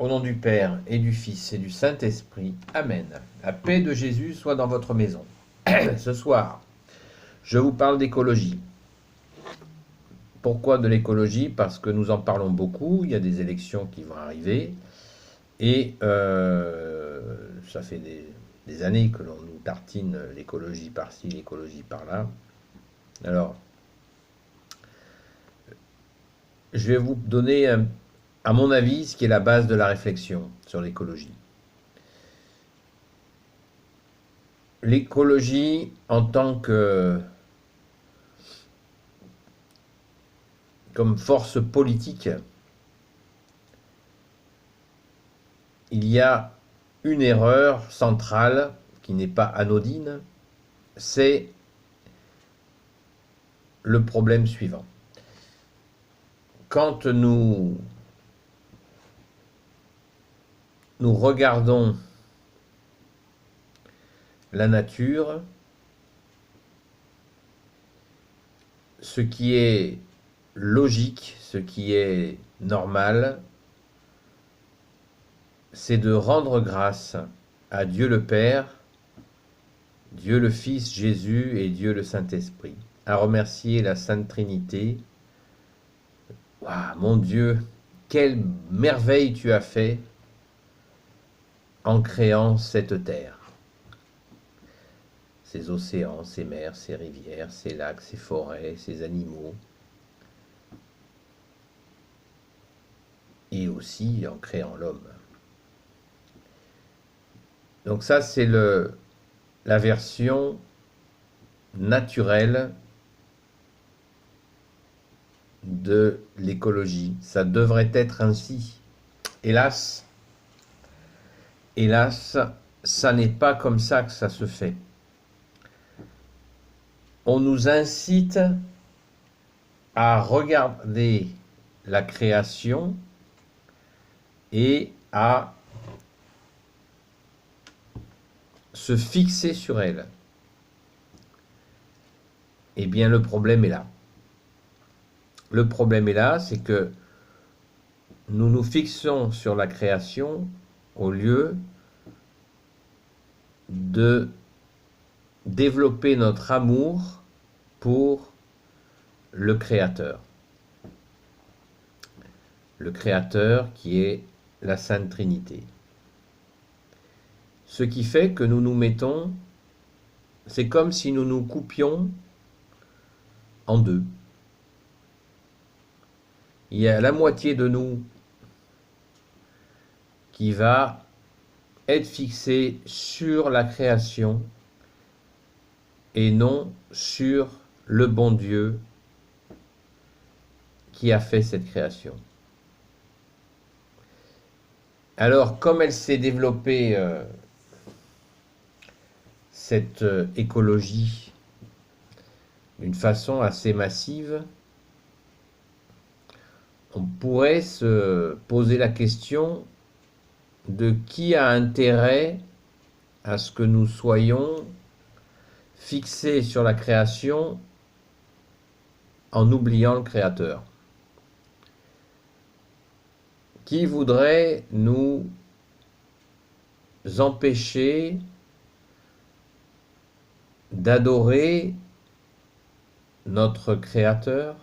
Au nom du Père et du Fils et du Saint-Esprit. Amen. La paix de Jésus soit dans votre maison. Ce soir, je vous parle d'écologie. Pourquoi de l'écologie? Parce que nous en parlons beaucoup, il y a des élections qui vont arriver, et ça fait des années que l'on nous tartine l'écologie par-ci, l'écologie par-là. Alors, je vais vous donner, à mon avis, ce qui est la base de la réflexion sur l'écologie. L'écologie en tant que comme force politique, il y a une erreur centrale qui n'est pas anodine, c'est le problème suivant. Quand nous regardons la nature, ce qui est logique, ce qui est normal, c'est de rendre grâce à Dieu le Père, Dieu le Fils Jésus et Dieu le Saint-Esprit, à remercier la Sainte Trinité. Waouh, mon Dieu, quelle merveille tu as fait en créant cette terre. Ces océans, ces mers, ces rivières, ces lacs, ces forêts, ces animaux. Et aussi en créant l'homme. Donc ça, c'est la version naturelle de l'écologie. Ça devrait être ainsi. Hélas, ça n'est pas comme ça que ça se fait. On nous incite à regarder la création et à se fixer sur elle. Eh bien, le problème est là. Le problème est là, c'est que nous nous fixons sur la création au lieu de développer notre amour pour le Créateur. Le Créateur qui est la Sainte Trinité. Ce qui fait que nous nous mettons, c'est comme si nous nous coupions en deux. Il y a la moitié de nous qui va être fixée sur la création et non sur le bon Dieu qui a fait cette création. Alors, comme elle s'est développée, cette écologie, d'une façon assez massive, on pourrait se poser la question de qui a intérêt à ce que nous soyons fixés sur la création en oubliant le Créateur. Qui voudrait nous empêcher d'adorer notre Créateur,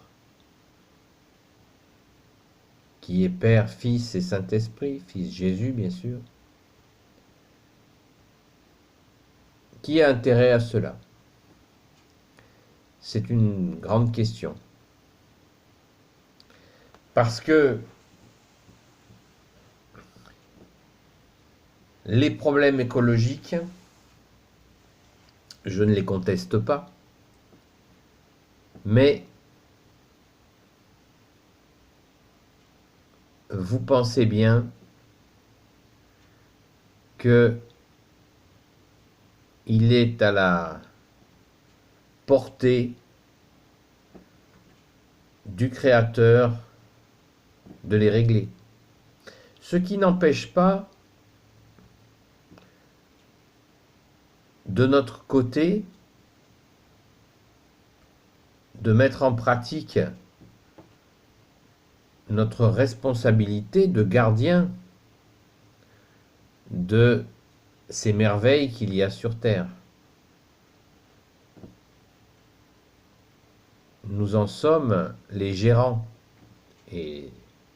qui est Père, Fils et Saint-Esprit, Fils Jésus bien sûr. Qui a intérêt à cela? C'est une grande question. Parce que les problèmes écologiques, je ne les conteste pas, mais vous pensez bien que il est à la portée du Créateur de les régler. Ce qui n'empêche pas, de notre côté, de mettre en pratique notre responsabilité de gardien de ces merveilles qu'il y a sur terre. Nous en sommes les gérants. Et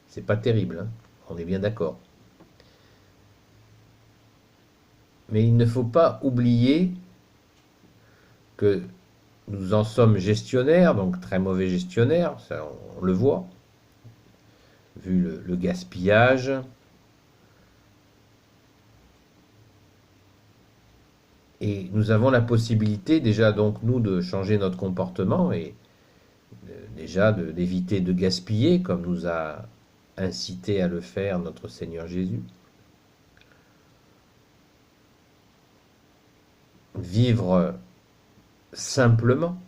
c'est pas terrible, hein, on est bien d'accord. Mais il ne faut pas oublier que nous en sommes gestionnaires, donc très mauvais gestionnaires, ça on le voit, vu le gaspillage. Et nous avons la possibilité déjà donc nous de changer notre comportement et déjà d'éviter de gaspiller comme nous a incité à le faire notre Seigneur Jésus. Vivre simplement,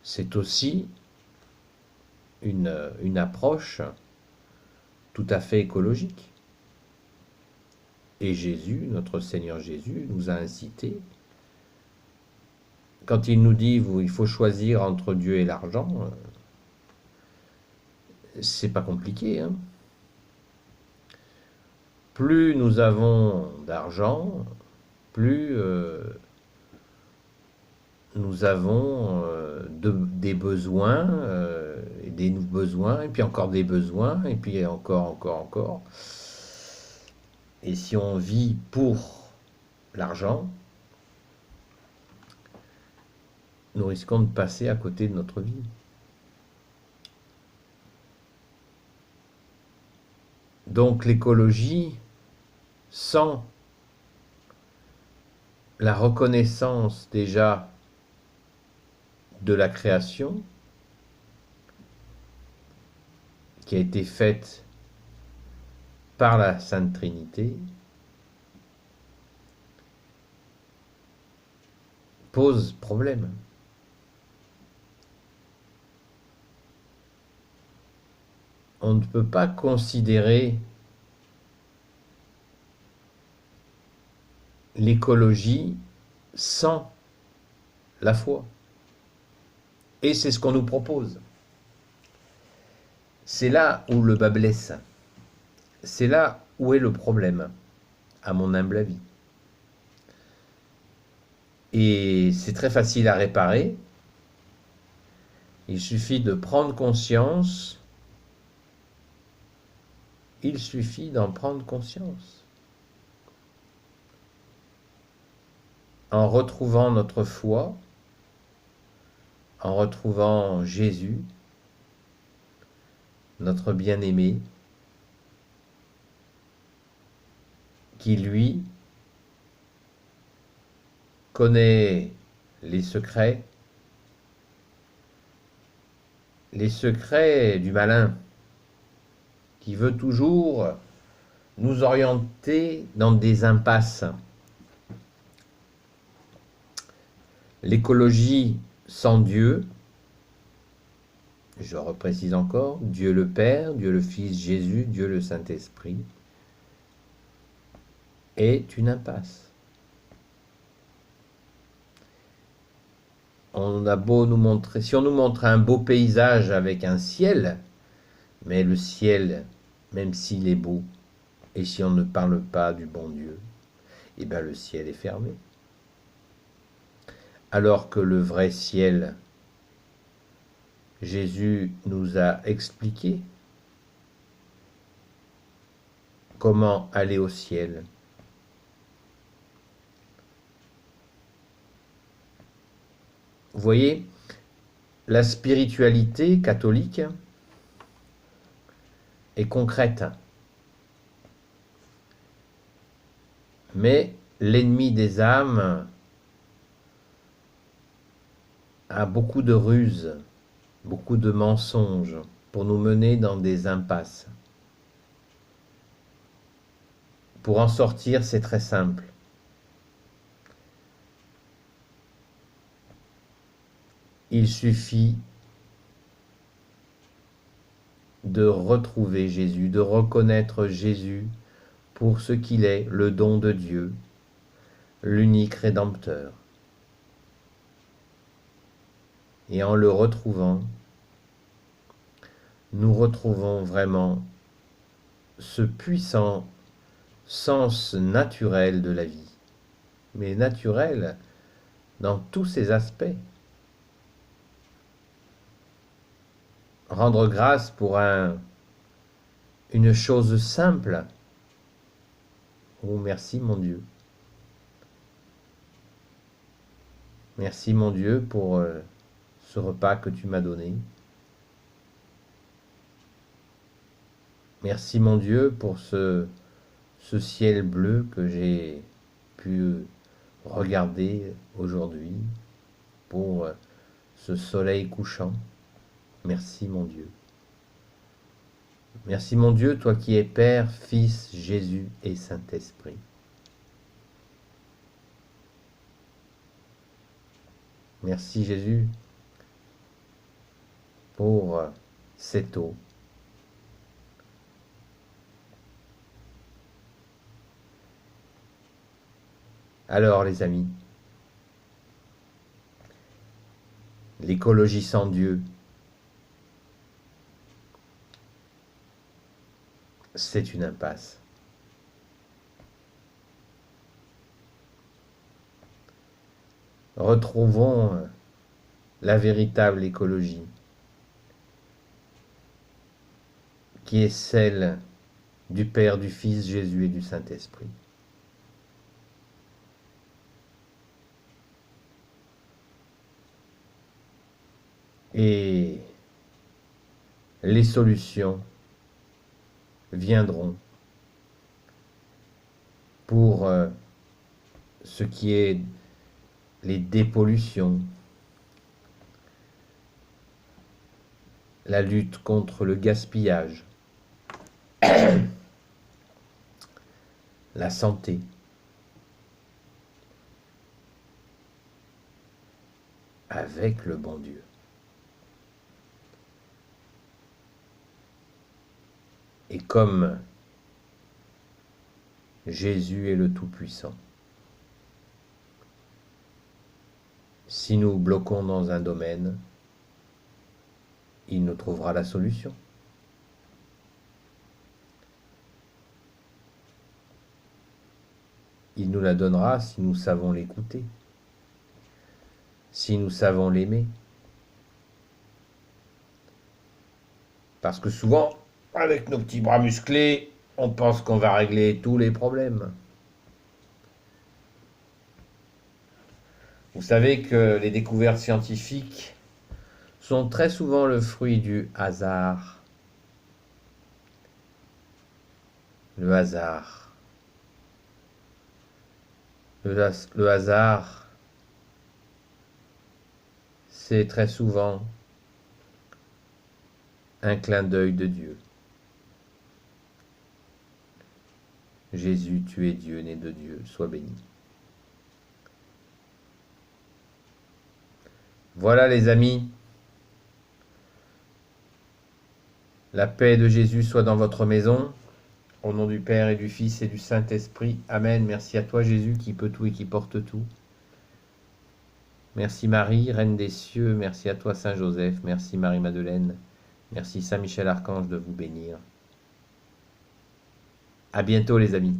c'est aussi une approche tout à fait écologique. Et Jésus, notre Seigneur Jésus, nous a incité. Quand il nous dit il faut choisir entre Dieu et l'argent, c'est pas compliqué, hein. Plus nous avons d'argent, plus nous avons des besoins, et des besoins, et puis encore des besoins, et puis encore. Et si on vit pour l'argent, nous risquons de passer à côté de notre vie. Donc l'écologie, sans la reconnaissance déjà de la création qui a été faite par la Sainte Trinité, pose problème. On ne peut pas considérer l'écologie sans la foi. Et c'est ce qu'on nous propose. C'est là où le bât blesse. C'est là où est le problème, à mon humble avis. Et c'est très facile à réparer. Il suffit de prendre conscience. Il suffit d'en prendre conscience. En retrouvant notre foi, en retrouvant Jésus, notre bien-aimé, qui lui connaît les secrets du malin, qui veut toujours nous orienter dans des impasses. L'écologie sans Dieu, je reprécise encore, Dieu le Père, Dieu le Fils, Jésus, Dieu le Saint-Esprit, est une impasse. On a beau nous montrer, si on nous montre un beau paysage avec un ciel, mais le ciel, même s'il est beau, et si on ne parle pas du bon Dieu, eh bien le ciel est fermé. Alors que le vrai ciel, Jésus nous a expliqué comment aller au ciel. Vous voyez, la spiritualité catholique est concrète. Mais l'ennemi des âmes a beaucoup de ruses, beaucoup de mensonges pour nous mener dans des impasses. Pour en sortir, c'est très simple. Il suffit de retrouver Jésus, de reconnaître Jésus pour ce qu'il est, le don de Dieu, l'unique Rédempteur. Et en le retrouvant, nous retrouvons vraiment ce puissant sens naturel de la vie, mais naturel dans tous ses aspects. Rendre grâce pour une chose simple. Oh, merci mon Dieu. Merci mon Dieu pour ce repas que tu m'as donné. Merci mon Dieu pour ce ciel bleu que j'ai pu regarder aujourd'hui, pour ce soleil couchant. Merci mon Dieu. Merci mon Dieu, toi qui es Père, Fils, Jésus et Saint-Esprit. Merci Jésus pour cette eau. Alors les amis, l'écologie sans Dieu, c'est une impasse. Retrouvons la véritable écologie, qui est celle du Père, du Fils, Jésus et du Saint-Esprit. Et les solutions viendront pour ce qui est les dépollutions, la lutte contre le gaspillage, la santé, avec le bon Dieu. Et comme Jésus est le Tout-Puissant, si nous bloquons dans un domaine, il nous trouvera la solution. Il nous la donnera si nous savons l'écouter, si nous savons l'aimer. Parce que souvent, avec nos petits bras musclés, on pense qu'on va régler tous les problèmes. Vous savez que les découvertes scientifiques sont très souvent le fruit du hasard. Le hasard. Le hasard, c'est très souvent un clin d'œil de Dieu. Jésus, tu es Dieu, né de Dieu, sois béni. Voilà les amis, la paix de Jésus soit dans votre maison, au nom du Père et du Fils et du Saint-Esprit. Amen. Merci à toi Jésus qui peut tout et qui porte tout. Merci Marie, Reine des cieux, merci à toi Saint Joseph, merci Marie-Madeleine, merci Saint Michel Archange de vous bénir. À bientôt les amis.